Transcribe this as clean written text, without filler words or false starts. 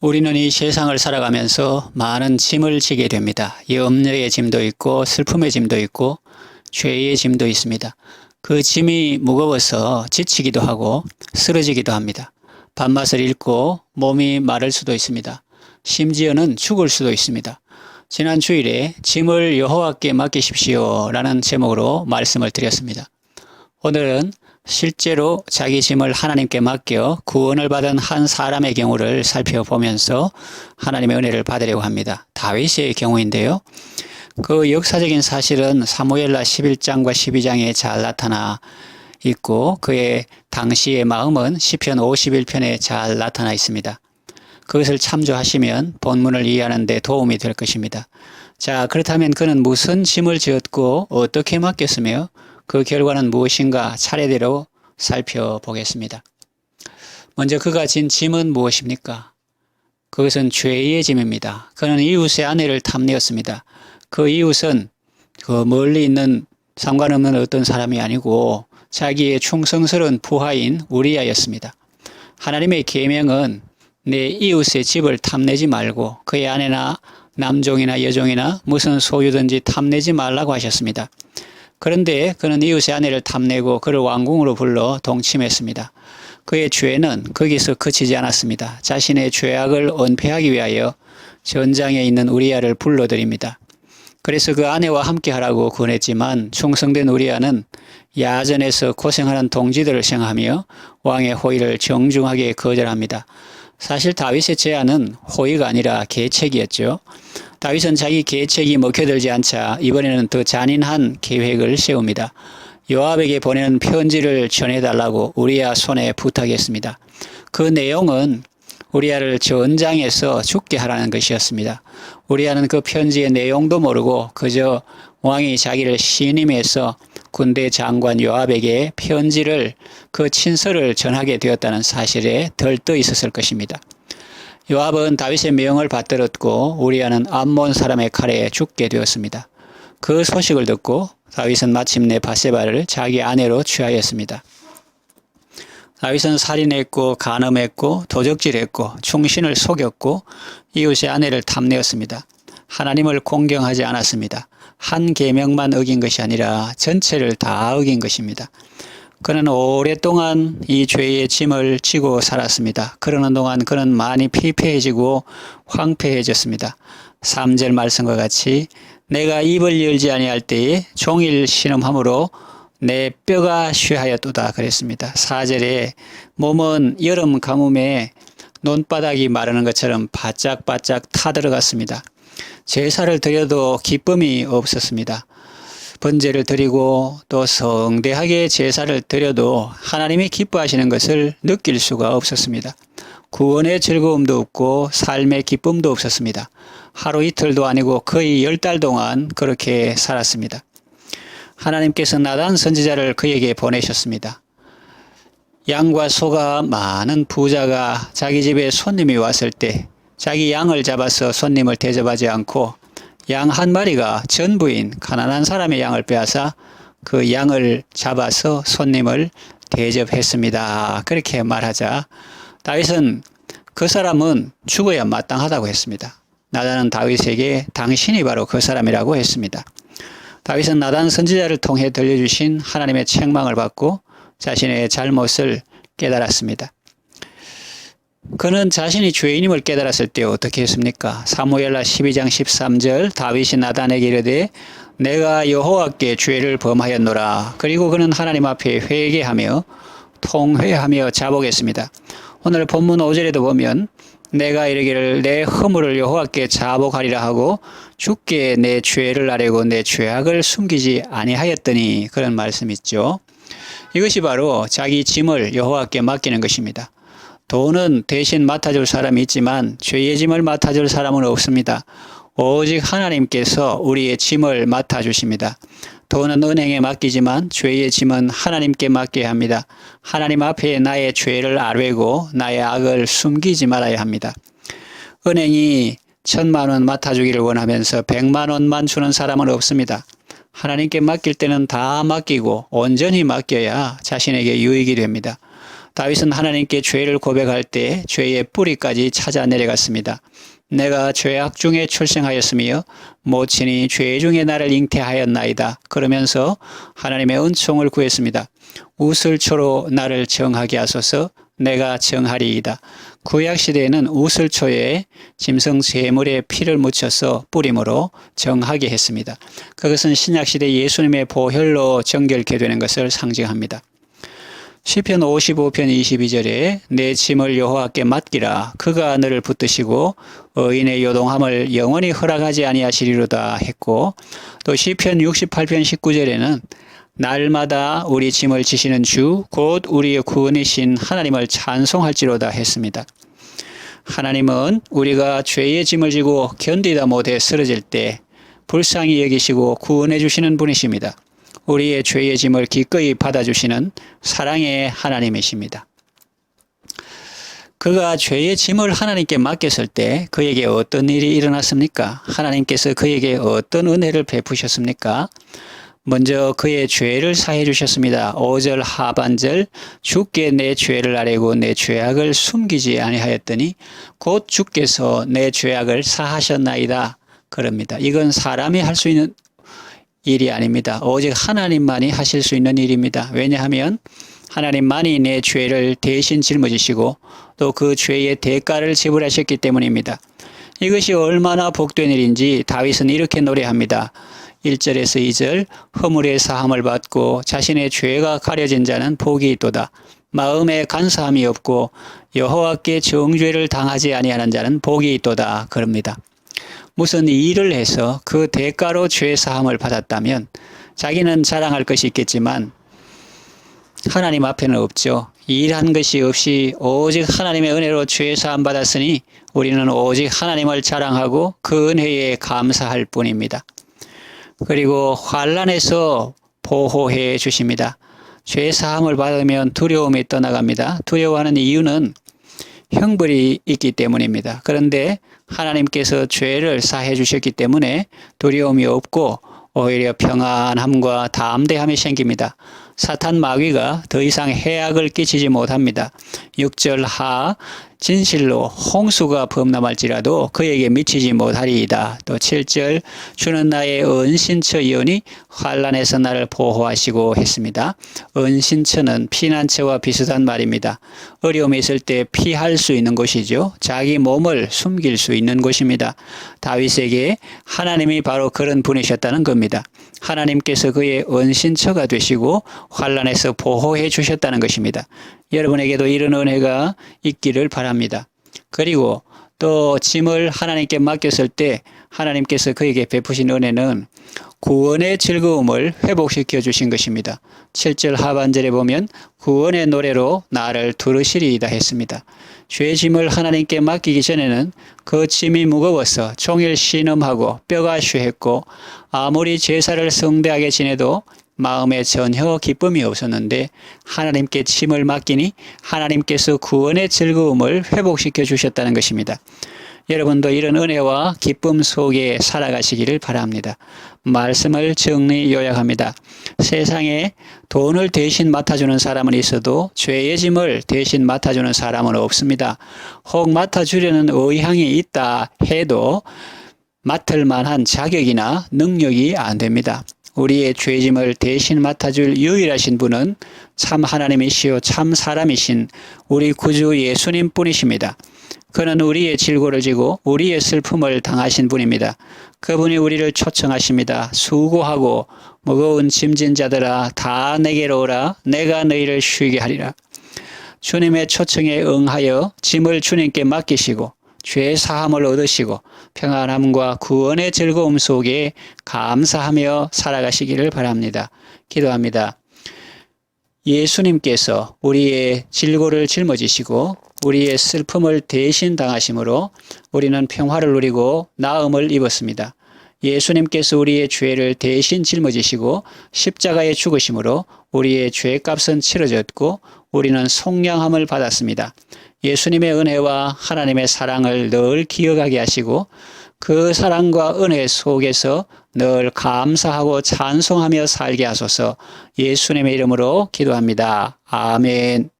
우리는 이 세상을 살아가면서 많은 짐을 지게 됩니다. 염려의 짐도 있고 슬픔의 짐도 있고 죄의 짐도 있습니다. 그 짐이 무거워서 지치기도 하고 쓰러지기도 합니다. 밥맛을 잃고 몸이 마를 수도 있습니다. 심지어는 죽을 수도 있습니다. 지난 주일에 짐을 여호와께 맡기십시오 라는 제목으로 말씀을 드렸습니다. 오늘은 실제로 자기 짐을 하나님께 맡겨 구원을 받은 한 사람의 경우를 살펴보면서 하나님의 은혜를 받으려고 합니다. 다윗의 경우인데요. 그 역사적인 사실은 사무엘라 11장과 12장에 잘 나타나 있고 그의 당시의 마음은 시편 51편에 잘 나타나 있습니다. 그것을 참조하시면 본문을 이해하는 데 도움이 될 것입니다. 자, 그렇다면 그는 무슨 짐을 지었고 어떻게 맡겼으며 그 결과는 무엇인가 차례대로 살펴보겠습니다. 먼저 그가 진 짐은 무엇입니까? 그것은 죄의 짐입니다. 그는 이웃의 아내를 탐내었습니다. 그 이웃은 그 멀리 있는 상관없는 어떤 사람이 아니고 자기의 충성스러운 부하인 우리아였습니다. 하나님의 계명은 내 이웃의 집을 탐내지 말고 그의 아내나 남종이나 여종이나 무슨 소유든지 탐내지 말라고 하셨습니다. 그런데 그는 이웃의 아내를 탐내고 그를 왕궁으로 불러 동침했습니다. 그의 죄는 거기서 그치지 않았습니다. 자신의 죄악을 은폐하기 위하여 전장에 있는 우리아를 불러들입니다. 그래서 그 아내와 함께 하라고 권했지만 충성된 우리아는 야전에서 고생하는 동지들을 생각하며 왕의 호의를 정중하게 거절합니다. 사실 다윗의 제안은 호의가 아니라 계책이었죠. 다윗은 자기 계책이 먹혀들지 않자 이번에는 더 잔인한 계획을 세웁니다. 요압에게 보내는 편지를 전해달라고 우리아 손에 부탁했습니다. 그 내용은 우리아를 전장에서 죽게 하라는 것이었습니다. 우리아는 그 편지의 내용도 모르고 그저 왕이 자기를 신임해서 군대 장관 요압에게 편지를 그 친서를 전하게 되었다는 사실에 들떠 있었을 것입니다. 요압은 다윗의 명을 받들었고 우리아는 암몬 사람의 칼에 죽게 되었습니다. 그 소식을 듣고 다윗은 마침내 밧세바를 자기 아내로 취하였습니다. 다윗은 살인했고 간음했고 도적질했고 충신을 속였고 이웃의 아내를 탐내었습니다. 하나님을 공경하지 않았습니다. 한 계명만 어긴 것이 아니라 전체를 다 어긴 것입니다. 그는 오랫동안 이 죄의 짐을 지고 살았습니다. 그러는 동안 그는 많이 피폐해지고 황폐해졌습니다. 3절 말씀과 같이 내가 입을 열지 아니할 때에 종일 신음함으로 내 뼈가 쉬하였도다 그랬습니다. 4절에 몸은 여름 가뭄에 논바닥이 마르는 것처럼 바짝바짝 타들어갔습니다. 제사를 드려도 기쁨이 없었습니다. 번제를 드리고 또 성대하게 제사를 드려도 하나님이 기뻐하시는 것을 느낄 수가 없었습니다. 구원의 즐거움도 없고 삶의 기쁨도 없었습니다. 하루 이틀도 아니고 거의 10달 동안 그렇게 살았습니다. 하나님께서 나단 선지자를 그에게 보내셨습니다. 양과 소가 많은 부자가 자기 집에 손님이 왔을 때 자기 양을 잡아서 손님을 대접하지 않고 양 한 마리가 전부인 가난한 사람의 양을 빼앗아 그 양을 잡아서 손님을 대접했습니다. 그렇게 말하자 다윗은 그 사람은 죽어야 마땅하다고 했습니다. 나단은 다윗에게 당신이 바로 그 사람이라고 했습니다. 다윗은 나단 선지자를 통해 들려주신 하나님의 책망을 받고 자신의 잘못을 깨달았습니다. 그는 자신이 죄인임을 깨달았을 때 어떻게 했습니까? 사무엘라 12장 13절 다윗이 나단에게 이르되 내가 여호와께 죄를 범하였노라. 그리고 그는 하나님 앞에 회개하며 통회하며 자복했습니다. 오늘 본문 5절에도 보면 내가 이르기를 내 허물을 여호와께 자복하리라 하고 주께 내 죄를 아뢰고 내 죄악을 숨기지 아니하였더니 그런 말씀이 있죠. 이것이 바로 자기 짐을 여호와께 맡기는 것입니다. 돈은 대신 맡아줄 사람이 있지만 죄의 짐을 맡아줄 사람은 없습니다. 오직 하나님께서 우리의 짐을 맡아주십니다. 돈은 은행에 맡기지만 죄의 짐은 하나님께 맡겨야 합니다. 하나님 앞에 나의 죄를 아뢰고 나의 악을 숨기지 말아야 합니다. 은행이 1,000만 원 맡아주기를 원하면서 100만 원만 주는 사람은 없습니다. 하나님께 맡길 때는 다 맡기고 온전히 맡겨야 자신에게 유익이 됩니다. 다윗은 하나님께 죄를 고백할 때 죄의 뿌리까지 찾아 내려갔습니다. 내가 죄악 중에 출생하였으며 모친이 죄 중에 나를 잉태하였나이다. 그러면서 하나님의 은총을 구했습니다. 우슬초로 나를 정하게 하소서. 내가 정하리이다. 구약시대에는 우슬초에 짐승 제물에 피를 묻혀서 뿌림으로 정하게 했습니다. 그것은 신약시대 예수님의 보혈로 정결케 되는 것을 상징합니다. 시편 55편 22절에 내 짐을 여호와께 맡기라. 그가 너를 붙드시고 의인의 요동함을 영원히 허락하지 아니하시리로다 했고, 또 시편 68편 19절에는 날마다 우리 짐을 지시는 주 곧 우리의 구원이신 하나님을 찬송할지로다 했습니다. 하나님은 우리가 죄의 짐을 지고 견디다 못해 쓰러질 때 불쌍히 여기시고 구원해 주시는 분이십니다. 우리의 죄의 짐을 기꺼이 받아주시는 사랑의 하나님이십니다. 그가 죄의 짐을 하나님께 맡겼을 때 그에게 어떤 일이 일어났습니까? 하나님께서 그에게 어떤 은혜를 베푸셨습니까? 먼저 그의 죄를 사해 주셨습니다. 5절 하반절 주께 내 죄를 아뢰고 내 죄악을 숨기지 아니하였더니 곧 주께서 내 죄악을 사하셨나이다. 그럽니다. 이건 사람이 할 수 있는 일이 아닙니다. 오직 하나님만이 하실 수 있는 일입니다. 왜냐하면 하나님만이 내 죄를 대신 짊어지시고 또 그 죄의 대가를 지불하셨기 때문입니다. 이것이 얼마나 복된 일인지 다윗은 이렇게 노래합니다. 1절에서 2절 허물의 사함을 받고 자신의 죄가 가려진 자는 복이 있도다. 마음에 간사함이 없고 여호와께 정죄를 당하지 아니하는 자는 복이 있도다. 그럽니다. 무슨 일을 해서 그 대가로 죄 사함을 받았다면 자기는 자랑할 것이 있겠지만 하나님 앞에는 없죠. 일한 것이 없이 오직 하나님의 은혜로 죄 사함 받았으니 우리는 오직 하나님을 자랑하고 그 은혜에 감사할 뿐입니다. 그리고 환난에서 보호해 주십니다. 죄 사함을 받으면 두려움이 떠나갑니다. 두려워하는 이유는 형벌이 있기 때문입니다. 그런데 하나님께서 죄를 사해 주셨기 때문에 두려움이 없고 오히려 평안함과 담대함이 생깁니다. 사탄 마귀가 더 이상 해악을 끼치지 못합니다. 6절 하 진실로 홍수가 범람할지라도 그에게 미치지 못하리이다. 또 7절 주는 나의 은신처이오니 환난에서 나를 보호하시고 했습니다. 은신처는 피난처와 비슷한 말입니다. 어려움이 있을 때 피할 수 있는 곳이죠. 자기 몸을 숨길 수 있는 곳입니다. 다윗에게 하나님이 바로 그런 분이셨다는 겁니다. 하나님께서 그의 은신처가 되시고 환난에서 보호해 주셨다는 것입니다. 여러분에게도 이런 은혜가 있기를 바랍니다. 그리고 또 짐을 하나님께 맡겼을 때 하나님께서 그에게 베푸신 은혜는 구원의 즐거움을 회복시켜 주신 것입니다. 7절 하반절에 보면 구원의 노래로 나를 두르시리이다 했습니다. 죄 짐을 하나님께 맡기기 전에는 그 짐이 무거워서 종일 신음하고 뼈가 쉬했고 아무리 제사를 성대하게 지내도 마음에 전혀 기쁨이 없었는데 하나님께 짐을 맡기니 하나님께서 구원의 즐거움을 회복시켜 주셨다는 것입니다. 여러분도 이런 은혜와 기쁨 속에 살아가시기를 바랍니다. 말씀을 정리 요약합니다. 세상에 돈을 대신 맡아주는 사람은 있어도 죄의 짐을 대신 맡아주는 사람은 없습니다. 혹 맡아주려는 의향이 있다 해도 맡을 만한 자격이나 능력이 안 됩니다. 우리의 죄짐을 대신 맡아줄 유일하신 분은 참 하나님이시요 참 사람이신 우리 구주 예수님 뿐이십니다. 그는 우리의 질고를 지고 우리의 슬픔을 당하신 분입니다. 그분이 우리를 초청하십니다. 수고하고 무거운 짐진 자들아 다 내게로 오라. 내가 너희를 쉬게 하리라. 주님의 초청에 응하여 짐을 주님께 맡기시고 죄 사함을 얻으시고 평안함과 구원의 즐거움 속에 감사하며 살아가시기를 바랍니다. 기도합니다. 예수님께서 우리의 질고를 짊어지시고 우리의 슬픔을 대신 당하심으로 우리는 평화를 누리고 나음을 입었습니다. 예수님께서 우리의 죄를 대신 짊어지시고 십자가에 죽으심으로 우리의 죄값은 치러졌고 우리는 속량함을 받았습니다. 예수님의 은혜와 하나님의 사랑을 늘 기억하게 하시고 그 사랑과 은혜 속에서 늘 감사하고 찬송하며 살게 하소서. 예수님의 이름으로 기도합니다. 아멘.